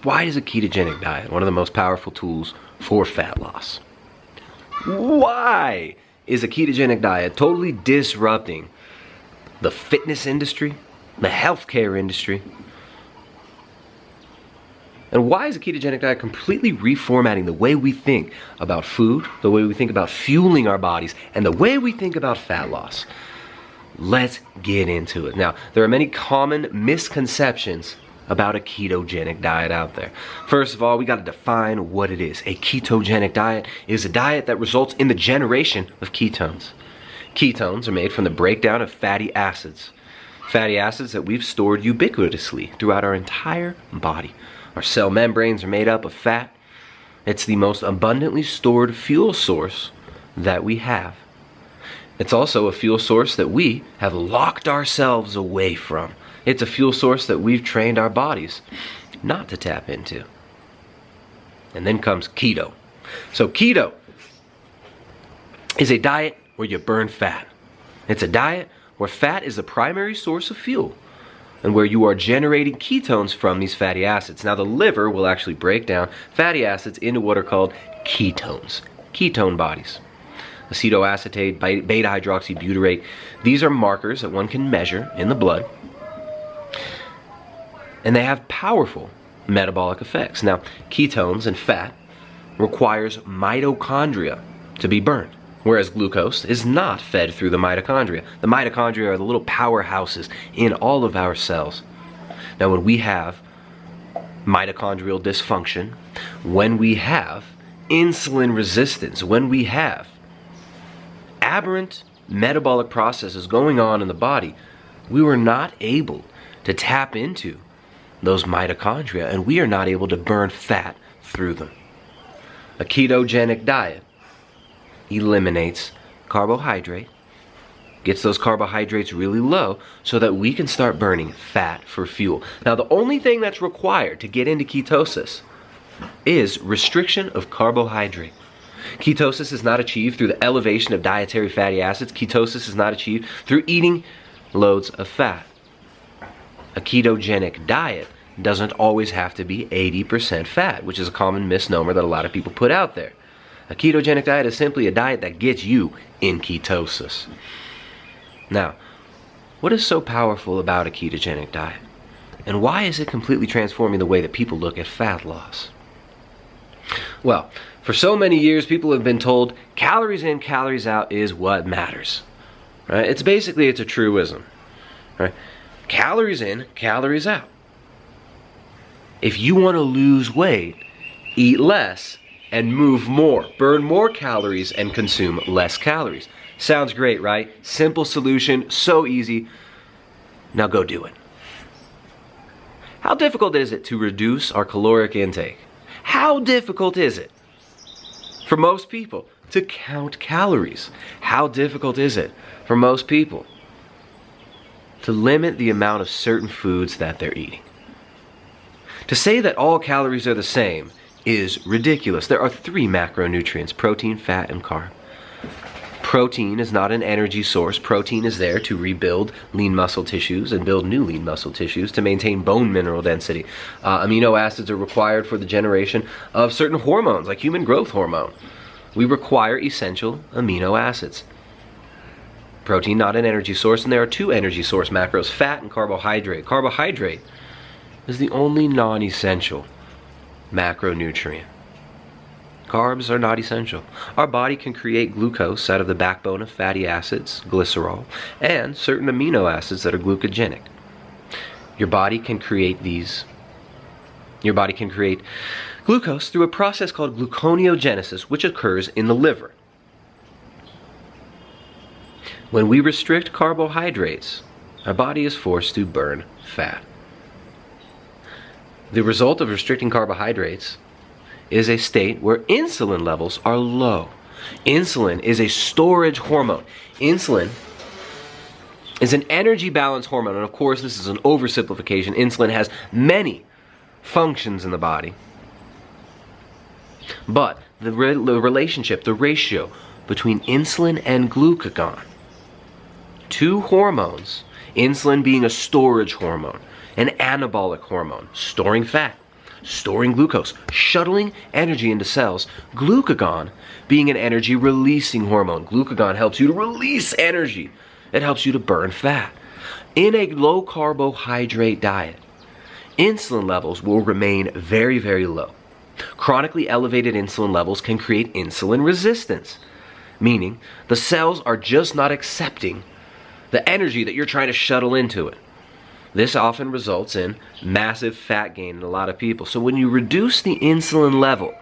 Why is a ketogenic diet one of the most powerful tools for fat loss? Why is a ketogenic diet totally disrupting the fitness industry, the healthcare industry? And why is a ketogenic diet completely reformatting the way we think about food, the way we think about fueling our bodies, and the way we think about fat loss? Let's get into it. Now, there are many common misconceptions about a ketogenic diet out there. First of all, we got to define what it is. A ketogenic diet is a diet that results in the generation of ketones. Ketones are made from the breakdown of fatty acids. Fatty acids that we've stored ubiquitously throughout our entire body. Our cell membranes are made up of fat. It's the most abundantly stored fuel source that we have. It's also a fuel source that we have locked ourselves away from. It's a fuel source that we've trained our bodies not to tap into. And then comes keto. So keto is a diet where you burn fat. It's a diet where fat is the primary source of fuel and where you are generating ketones from these fatty acids. Now the liver will actually break down fatty acids into what are called ketones, ketone bodies. Acetoacetate, beta-hydroxybutyrate, these are markers that one can measure in the blood. And they have powerful metabolic effects. Now, ketones and fat requires mitochondria to be burned, whereas glucose is not fed through the mitochondria. The mitochondria are the little powerhouses in all of our cells. Now, when we have mitochondrial dysfunction, when we have insulin resistance, when we have aberrant metabolic processes going on in the body, we were not able to tap into those mitochondria, and we are not able to burn fat through them. A ketogenic diet eliminates carbohydrate, gets those carbohydrates really low so that we can start burning fat for fuel. Now, the only thing that's required to get into ketosis is restriction of carbohydrate. Ketosis is not achieved through the elevation of dietary fatty acids. Ketosis is not achieved through eating loads of fat. A ketogenic diet doesn't always have to be 80% fat, which is a common misnomer that a lot of people put out there. A ketogenic diet is simply a diet that gets you in ketosis. Now, what is so powerful about a ketogenic diet? And why is it completely transforming the way that people look at fat loss? Well, for so many years, people have been told calories in, calories out is what matters. Right? It's a truism. Right? Calories in, calories out. If you want to lose weight, eat less and move more. Burn more calories and consume less calories. Sounds great, right? Simple solution, so easy. Now go do it. How difficult is it to reduce our caloric intake? How difficult is it for most people to count calories? How difficult is it for most people to limit the amount of certain foods that they're eating? To say that all calories are the same is ridiculous. There are 3 macronutrients: protein, fat, and carb. Protein is not an energy source. Protein is there to rebuild lean muscle tissues and build new lean muscle tissues to maintain bone mineral density. Amino acids are required for the generation of certain hormones, like human growth hormone. We require essential amino acids. Protein, not an energy source, and there are 2 energy source macros: fat and carbohydrate. Carbohydrate is the only non-essential macronutrient. Carbs are not essential. Our body can create glucose out of the backbone of fatty acids, glycerol, and certain amino acids that are glucogenic. Your body can create glucose through a process called gluconeogenesis, which occurs in the liver. When we restrict carbohydrates, our body is forced to burn fat. The result of restricting carbohydrates is a state where insulin levels are low. Insulin is a storage hormone. Insulin is an energy balance hormone, and of course this is an oversimplification. Insulin has many functions in the body. But the relationship, the ratio between insulin and glucagon, 2 hormones, insulin being a storage hormone, an anabolic hormone, storing fat, storing glucose, shuttling energy into cells. Glucagon being an energy releasing hormone. Glucagon helps you to release energy. It helps you to burn fat. In a low carbohydrate diet, insulin levels will remain very, very low. Chronically elevated insulin levels can create insulin resistance, meaning the cells are just not accepting the energy that you're trying to shuttle into it. This often results in massive fat gain in a lot of people. So when you reduce the insulin level,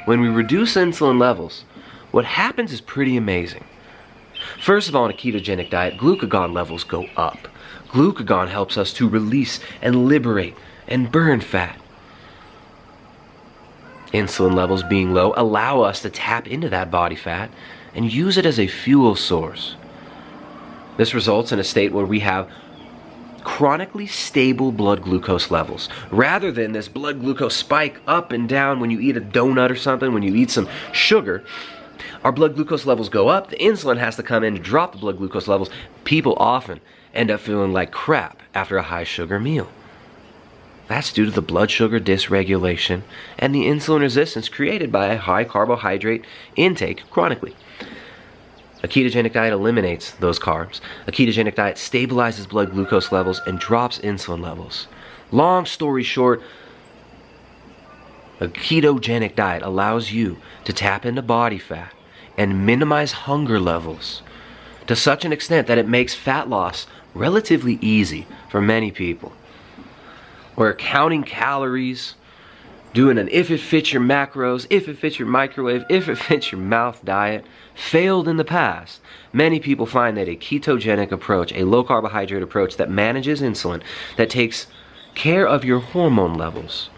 when we reduce insulin levels, what happens is pretty amazing. First of all, in a ketogenic diet, glucagon levels go up. Glucagon helps us to release and liberate and burn fat. Insulin levels being low allow us to tap into that body fat and use it as a fuel source. This results in a state where we have chronically stable blood glucose levels. Rather than this blood glucose spike up and down when you eat a donut or something, when you eat some sugar, our blood glucose levels go up. The insulin has to come in to drop the blood glucose levels. People often end up feeling like crap after a high sugar meal. That's due to the blood sugar dysregulation and the insulin resistance created by a high carbohydrate intake chronically. A ketogenic diet eliminates those carbs. A ketogenic diet stabilizes blood glucose levels and drops insulin levels. Long story short, a ketogenic diet allows you to tap into body fat and minimize hunger levels to such an extent that it makes fat loss relatively easy for many people. Where counting calories, doing an if it fits your macros, if it fits your microwave, if it fits your mouth diet failed in the past, many people find that a ketogenic approach, a low carbohydrate approach that manages insulin, that takes care of your hormone levels,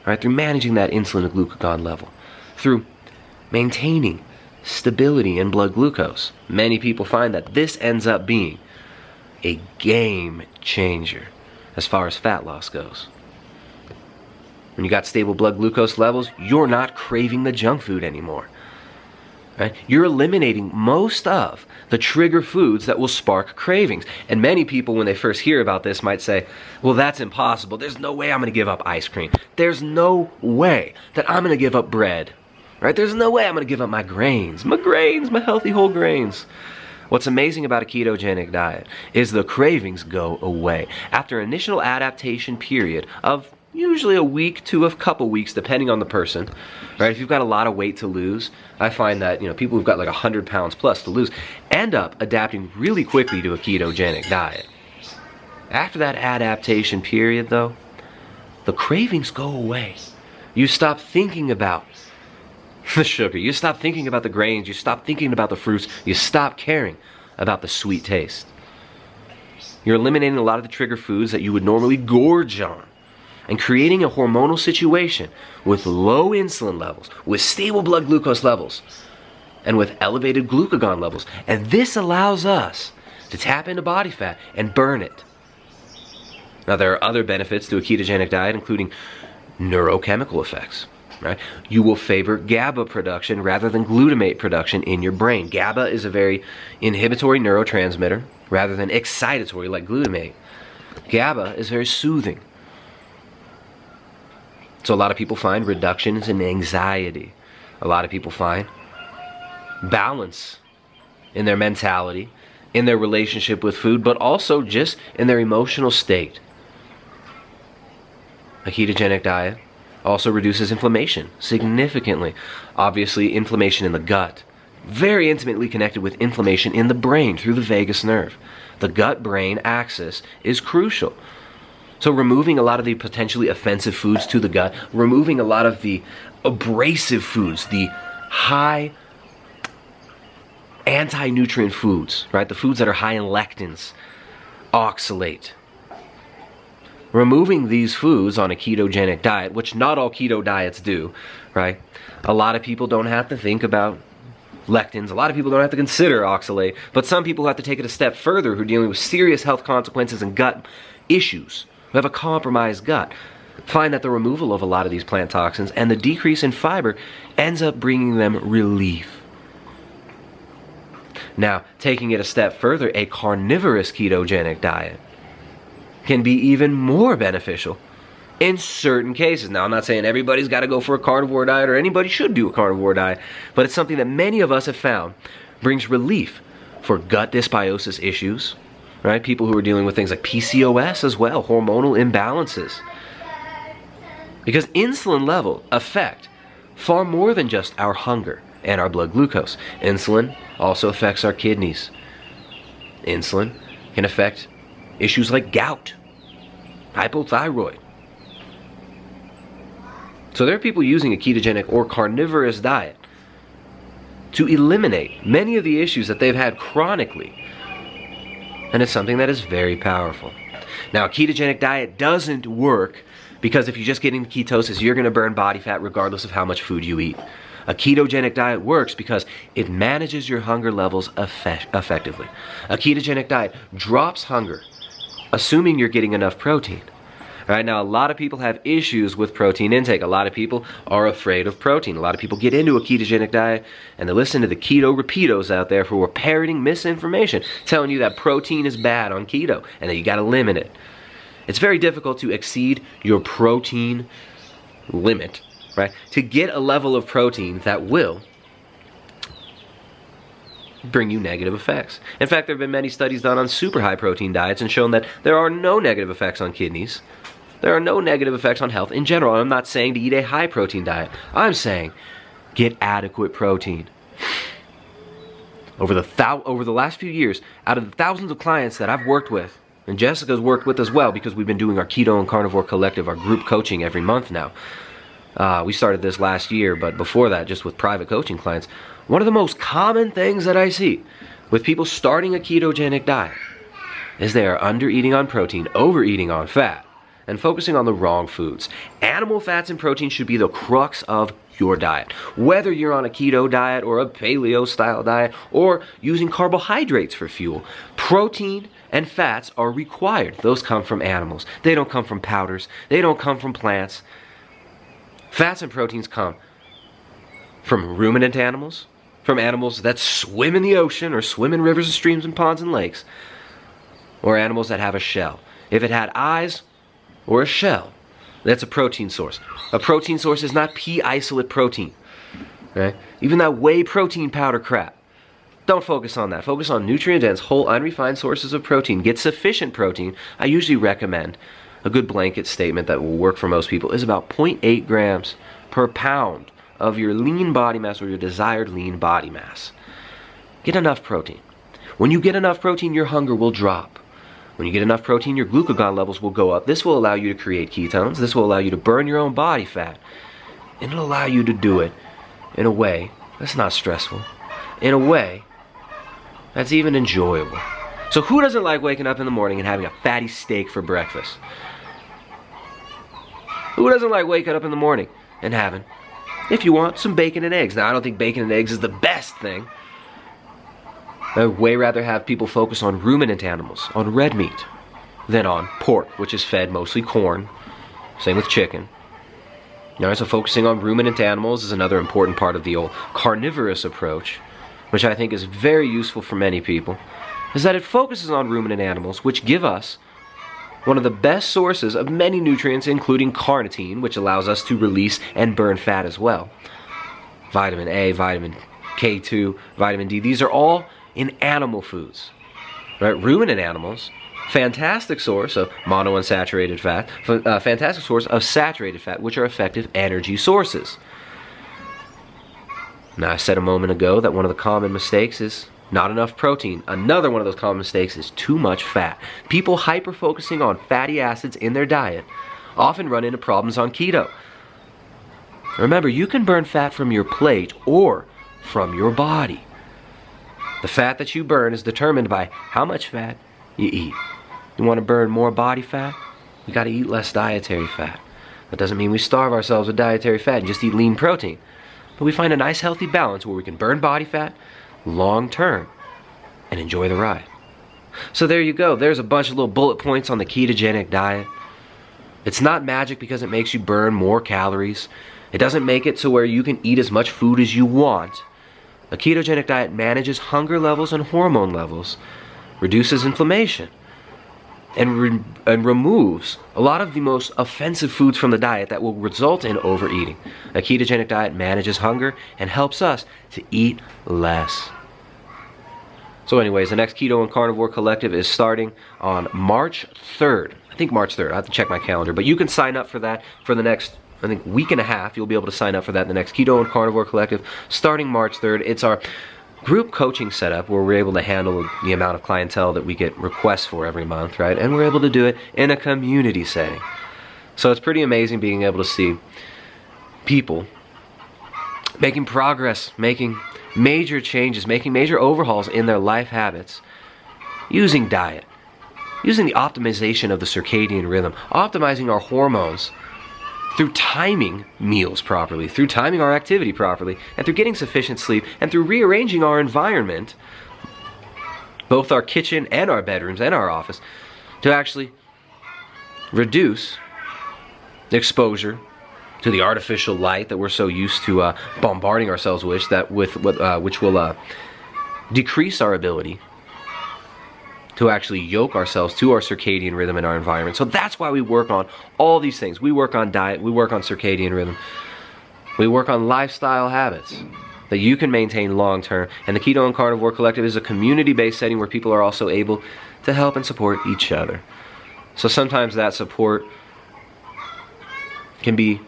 right, through managing that insulin to glucagon level, through maintaining stability in blood glucose, many people find that this ends up being a game changer as far as fat loss goes. When you got stable blood glucose levels, you're not craving the junk food anymore. Right? You're eliminating most of the trigger foods that will spark cravings. And many people, when they first hear about this, might say, well, that's impossible. There's no way I'm going to give up ice cream. There's no way that I'm going to give up bread. Right? There's no way I'm going to give up my grains, my healthy whole grains. What's amazing about a ketogenic diet is the cravings go away. After an initial adaptation period of usually a week to a couple weeks, depending on the person, right? If you've got a lot of weight to lose, I find that, people who've got like 100 pounds plus to lose end up adapting really quickly to a ketogenic diet. After that adaptation period, though, the cravings go away. You stop thinking about the sugar. You stop thinking about the grains. You stop thinking about the fruits. You stop caring about the sweet taste. You're eliminating a lot of the trigger foods that you would normally gorge on and creating a hormonal situation with low insulin levels, with stable blood glucose levels, and with elevated glucagon levels. And this allows us to tap into body fat and burn it. Now, there are other benefits to a ketogenic diet, including neurochemical effects. Right? You will favor GABA production rather than glutamate production in your brain. GABA is a very inhibitory neurotransmitter rather than excitatory like glutamate. GABA is very soothing. So a lot of people find reductions in anxiety. A lot of people find balance in their mentality, in their relationship with food, but also just in their emotional state. A ketogenic diet also reduces inflammation significantly. Obviously, inflammation in the gut, very intimately connected with inflammation in the brain through the vagus nerve. The gut-brain axis is crucial. So removing a lot of the potentially offensive foods to the gut, removing a lot of the abrasive foods, the high anti-nutrient foods, right? The foods that are high in lectins, oxalate. Removing these foods on a ketogenic diet, which not all keto diets do, right? A lot of people don't have to think about lectins. A lot of people don't have to consider oxalate, but some people have to take it a step further who are dealing with serious health consequences and gut issues, who have a compromised gut. Find that the removal of a lot of these plant toxins and the decrease in fiber ends up bringing them relief. Now, taking it a step further, a carnivorous ketogenic diet can be even more beneficial in certain cases. Now, I'm not saying everybody's got to go for a carnivore diet or anybody should do a carnivore diet, but it's something that many of us have found brings relief for gut dysbiosis issues, right? People who are dealing with things like PCOS as well, hormonal imbalances. Because insulin level affect far more than just our hunger and our blood glucose. Insulin also affects our kidneys. Insulin can affect issues like gout, hypothyroid. So there are people using a ketogenic or carnivorous diet to eliminate many of the issues that they've had chronically. And it's something that is very powerful. Now, a ketogenic diet doesn't work because if you just get into ketosis, you're going to burn body fat regardless of how much food you eat. A ketogenic diet works because it manages your hunger levels effectively. A ketogenic diet drops hunger, assuming you're getting enough protein. All right, now, a lot of people have issues with protein intake. A lot of people are afraid of protein. A lot of people get into a ketogenic diet and they listen to the keto repeatos out there who are parroting misinformation, telling you that protein is bad on keto and that you got to limit it. It's very difficult to exceed your protein limit, right? To get a level of protein that will bring you negative effects. In fact, there have been many studies done on super high protein diets and shown that there are no negative effects on kidneys. There are no negative effects on health in general. I'm not saying to eat a high protein diet. I'm saying get adequate protein. Over the last few years, out of the thousands of clients that I've worked with, and Jessica's worked with as well because we've been doing our Keto and Carnivore Collective, our group coaching every month now. We started this last year, but before that, just with private coaching clients, one of the most common things that I see with people starting a ketogenic diet is they are under-eating on protein, overeating on fat, and focusing on the wrong foods. Animal fats and protein should be the crux of your diet. Whether you're on a keto diet or a paleo-style diet or using carbohydrates for fuel, protein and fats are required. Those come from animals. They don't come from powders. They don't come from plants. Fats and proteins come from ruminant animals, from animals that swim in the ocean or swim in rivers and streams and ponds and lakes, or animals that have a shell. If it had eyes or a shell, that's a protein source. A protein source is not pea isolate protein. Right? Even that whey protein powder crap. Don't focus on that. Focus on nutrient-dense, whole, unrefined sources of protein. Get sufficient protein. I usually recommend a good blanket statement that will work for most people is about 0.8 grams per pound of your lean body mass or your desired lean body mass. Get enough protein. When you get enough protein, your hunger will drop. When you get enough protein, your glucagon levels will go up. This will allow you to create ketones. This will allow you to burn your own body fat. And it'll allow you to do it in a way that's not stressful. In a way that's even enjoyable. So who doesn't like waking up in the morning and having a fatty steak for breakfast? Who doesn't like waking up in the morning and having, if you want, some bacon and eggs? Now, I don't think bacon and eggs is the best thing. I would way rather have people focus on ruminant animals, on red meat, than on pork, which is fed mostly corn. Same with chicken. All right, so focusing on ruminant animals is another important part of the old carnivorous approach, which I think is very useful for many people, is that it focuses on ruminant animals, which give us one of the best sources of many nutrients, including carnitine, which allows us to release and burn fat as well. Vitamin A, vitamin K2, vitamin D, these are all in animal foods. Right? Ruminant animals, fantastic source of monounsaturated fat, fantastic source of saturated fat, which are effective energy sources. Now, I said a moment ago that one of the common mistakes is not enough protein. Another one of those common mistakes is too much fat. People hyper-focusing on fatty acids in their diet often run into problems on keto. Remember, you can burn fat from your plate or from your body. The fat that you burn is determined by how much fat you eat. You want to burn more body fat? You got to eat less dietary fat. That doesn't mean we starve ourselves with dietary fat and just eat lean protein. But we find a nice healthy balance where we can burn body fat long term and enjoy the ride. So there you go. There's a bunch of little bullet points on the ketogenic diet. It's not magic because it makes you burn more calories. It doesn't make it so where you can eat as much food as you want. A ketogenic diet manages hunger levels and hormone levels, reduces inflammation, and removes a lot of the most offensive foods from the diet that will result in overeating. A ketogenic diet manages hunger and helps us to eat less. So anyways, the next Keto and Carnivore Collective is starting on March 3rd. I think March 3rd. I have to check my calendar. But you can sign up for that for the next, I think, week and a half. You'll be able to sign up for that in the next Keto and Carnivore Collective starting March 3rd. It's our group coaching setup where we're able to handle the amount of clientele that we get requests for every month, right? And we're able to do it in a community setting. So it's pretty amazing being able to see people making progress, making major changes, making major overhauls in their life habits using diet, using the optimization of the circadian rhythm, optimizing our hormones through timing meals properly, through timing our activity properly, and through getting sufficient sleep, and through rearranging our environment, both our kitchen and our bedrooms and our office, to actually reduce the exposure to the artificial light that we're so used to bombarding ourselves with, which will decrease our ability to actually yoke ourselves to our circadian rhythm in our environment. So that's why we work on all these things. We work on diet, we work on circadian rhythm, we work on lifestyle habits that you can maintain long term. And the Keto and Carnivore Collective is a community-based setting where people are also able to help and support each other. So sometimes that support can be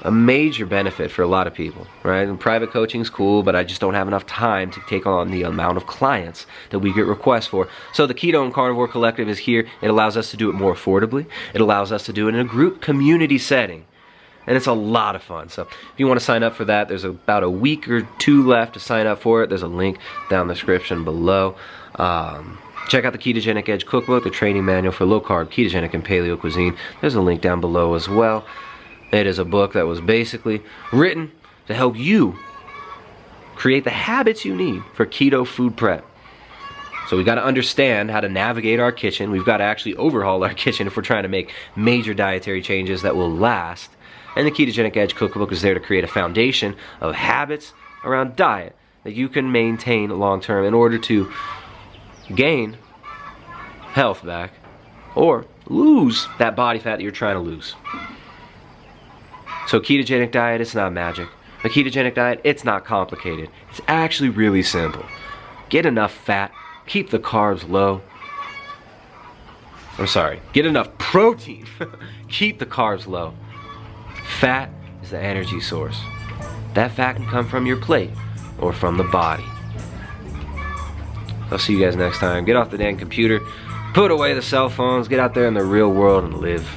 a major benefit for a lot of people, right? And private coaching is cool, but I just don't have enough time to take on the amount of clients that we get requests for. So the Keto and Carnivore Collective is here. It allows us to do it more affordably. It allows us to do it in a group community setting. And it's a lot of fun. So if you want to sign up for that, there's about a week or two left to sign up for it. There's a link down in the description below. Check out the Ketogenic Edge Cookbook, the training manual for low carb, ketogenic, and paleo cuisine. There's a link down below as well. It is a book that was basically written to help you create the habits you need for keto food prep. So we've got to understand how to navigate our kitchen. We've got to actually overhaul our kitchen if we're trying to make major dietary changes that will last. And the Ketogenic Edge Cookbook is there to create a foundation of habits around diet that you can maintain long term in order to gain health back or lose that body fat that you're trying to lose. So ketogenic diet, it's not magic. A ketogenic diet, it's not complicated. It's actually really simple. Get enough fat, keep the carbs low. I'm sorry, get enough protein, keep the carbs low. Fat is the energy source. That fat can come from your plate or from the body. I'll see you guys next time. Get off the damn computer, put away the cell phones, get out there in the real world and live.